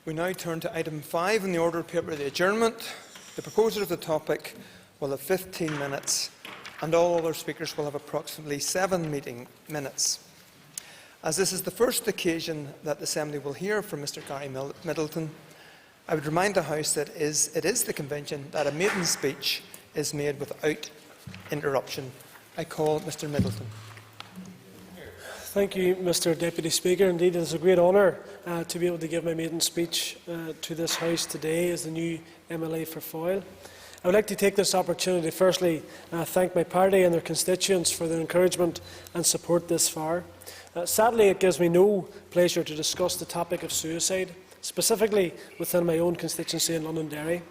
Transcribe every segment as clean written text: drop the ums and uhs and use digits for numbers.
We now turn to item 5 in the order paper, the adjournment. The proposer of the topic will have 15 minutes and all other speakers will have approximately 7 meeting minutes. As this is the first occasion that the Assembly will hear from Mr Gary Middleton, I would remind the House that it is the convention that a maiden speech is made without interruption. I call Mr Middleton. Thank you, Mr Deputy Speaker. Indeed, it is a great honour to be able to give my maiden speech to this House today as the new MLA for Foyle. I would like to take this opportunity to firstly thank my party and their constituents for their encouragement and support this far. Sadly, it gives me no pleasure to discuss the topic of suicide, specifically within my own constituency in Londonderry.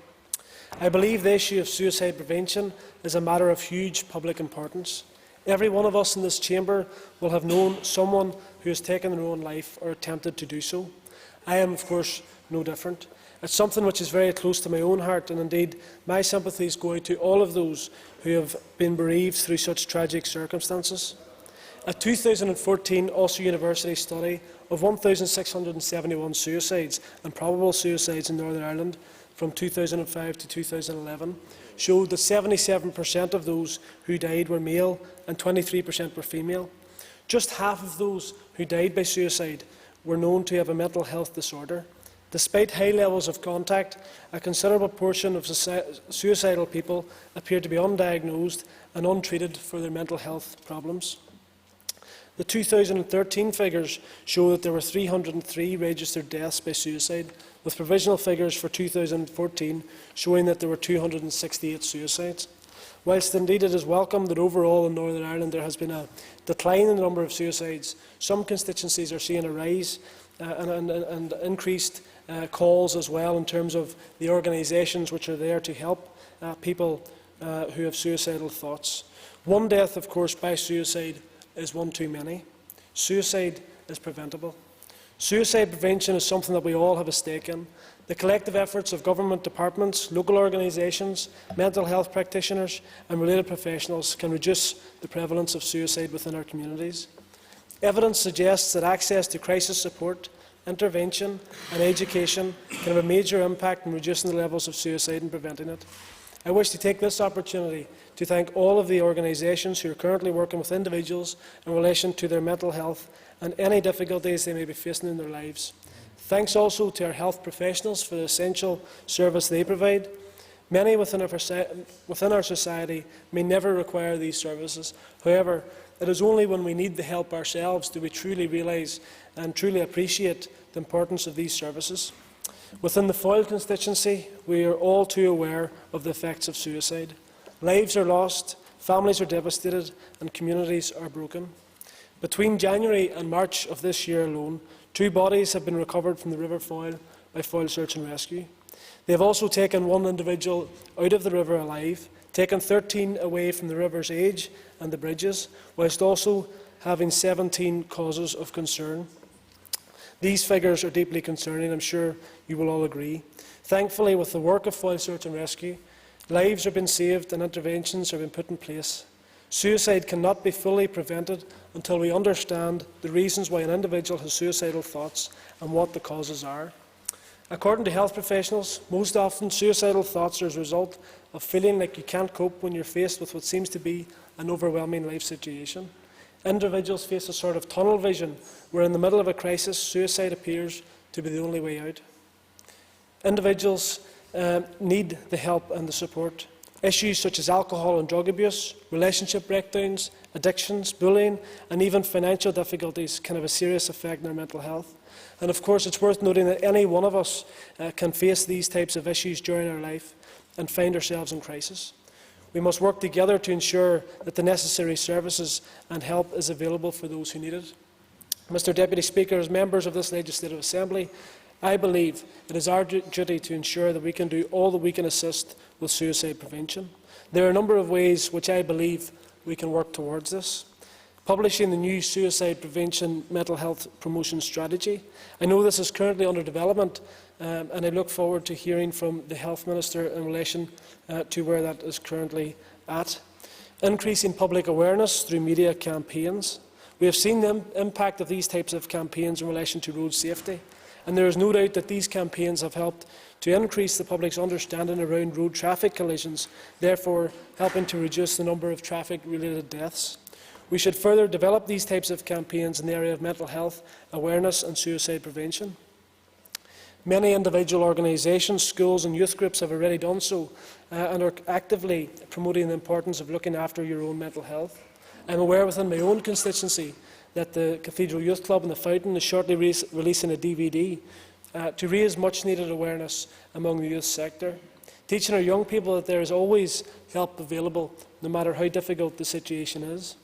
I believe the issue of suicide prevention is a matter of huge public importance. Every one of us in this chamber will have known someone who has taken their own life or attempted to do so. I am, of course, no different. It's something which is very close to my own heart, and indeed my sympathies go out to all of those who have been bereaved through such tragic circumstances. A 2014 Ulster University study of 1,671 suicides and probable suicides in Northern Ireland from 2005 to 2011 showed that 77% of those who died were male and 23% were female. Just half of those who died by suicide were known to have a mental health disorder. Despite high levels of contact, a considerable portion of suicidal people appear to be undiagnosed and untreated for their mental health problems. The 2013 figures show that there were 303 registered deaths by suicide, with provisional figures for 2014 showing that there were 268 suicides. Whilst indeed it is welcome that overall in Northern Ireland there has been a decline in the number of suicides, some constituencies are seeing a rise and increased calls as well in terms of the organisations which are there to help people who have suicidal thoughts. One death, of course, by suicide is one too many. Suicide is preventable. Suicide prevention is something that we all have a stake in. The collective efforts of government departments, local organisations, mental health practitioners and related professionals can reduce the prevalence of suicide within our communities. Evidence suggests that access to crisis support, intervention and education can have a major impact in reducing the levels of suicide and preventing it. I wish to take this opportunity to thank all of the organisations who are currently working with individuals in relation to their mental health and any difficulties they may be facing in their lives. Thanks also to our health professionals for the essential service they provide. Many within our society may never require these services. However, it is only when we need the help ourselves do we truly realise and truly appreciate the importance of these services. Within the Foyle constituency, we are all too aware of the effects of suicide. Lives are lost, families are devastated and communities are broken. Between January and March of this year alone, 2 bodies have been recovered from the River Foyle by Foyle Search and Rescue. They have also taken 1 individual out of the river alive, taken 13 away from the river's edge and the bridges, whilst also having 17 causes of concern. These figures are deeply concerning, I'm sure you will all agree. Thankfully, with the work of Foyle Search and Rescue, lives have been saved and interventions have been put in place. Suicide cannot be fully prevented until we understand the reasons why an individual has suicidal thoughts and what the causes are. According to health professionals, most often suicidal thoughts are as a result of feeling like you can't cope when you're faced with what seems to be an overwhelming life situation. Individuals face a sort of tunnel vision where in the middle of a crisis, suicide appears to be the only way out. Individuals need the help and the support. Issues such as alcohol and drug abuse, relationship breakdowns, addictions, bullying and even financial difficulties can have a serious effect on their mental health. And of course it's worth noting that any one of us can face these types of issues during our life and find ourselves in crisis. We must work together to ensure that the necessary services and help is available for those who need it. Mr Deputy Speaker, as members of this Legislative Assembly, I believe it is our duty to ensure that we can do all that we can assist with suicide prevention. There are a number of ways which I believe we can work towards this. Publishing the new Suicide Prevention Mental Health Promotion Strategy. I know this is currently under development and I look forward to hearing from the Health Minister in relation to where that is currently at. Increasing public awareness through media campaigns. We have seen the impact of these types of campaigns in relation to road safety. and there is no doubt that these campaigns have helped to increase the public's understanding around road traffic collisions, therefore helping to reduce the number of traffic-related deaths. We should further develop these types of campaigns in the area of mental health awareness and suicide prevention. Many individual organisations, schools and youth groups have already done so and are actively promoting the importance of looking after your own mental health. I am aware within my own constituency that the Cathedral Youth Club and the Fountain is shortly releasing a DVD to raise much-needed awareness among the youth sector, teaching our young people that there is always help available, no matter how difficult the situation is.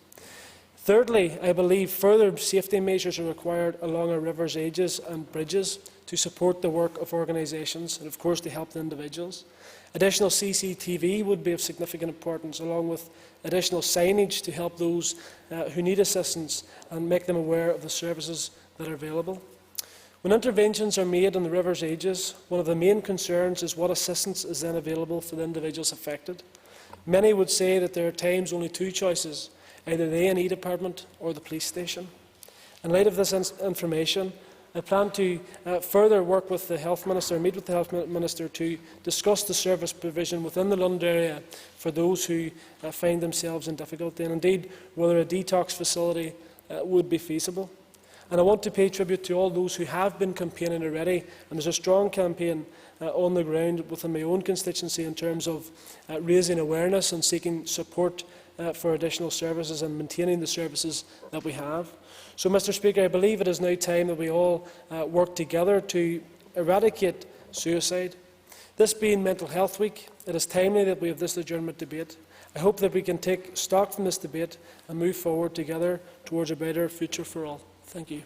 Thirdly, I believe further safety measures are required along our rivers' edges and bridges to support the work of organisations and, of course, to help the individuals. Additional CCTV would be of significant importance, along with additional signage to help those who need assistance and make them aware of the services that are available. When interventions are made on the river's edges, one of the main concerns is what assistance is then available for the individuals affected. Many would say that there are times only two choices, either the A&E department or the police station. In light of this information, I plan to further work with the Health Minister, meet with the Health Minister to discuss the service provision within the Londonderry area for those who find themselves in difficulty, and indeed whether a detox facility would be feasible. And I want to pay tribute to all those who have been campaigning already, and there's a strong campaign on the ground within my own constituency in terms of raising awareness and seeking support for additional services and maintaining the services that we have. So, Mr Speaker, I believe it is now time that we all work together to eradicate suicide. This being Mental Health Week, it is timely that we have this adjournment debate. I hope that we can take stock from this debate and move forward together towards a better future for all. Thank you.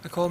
I call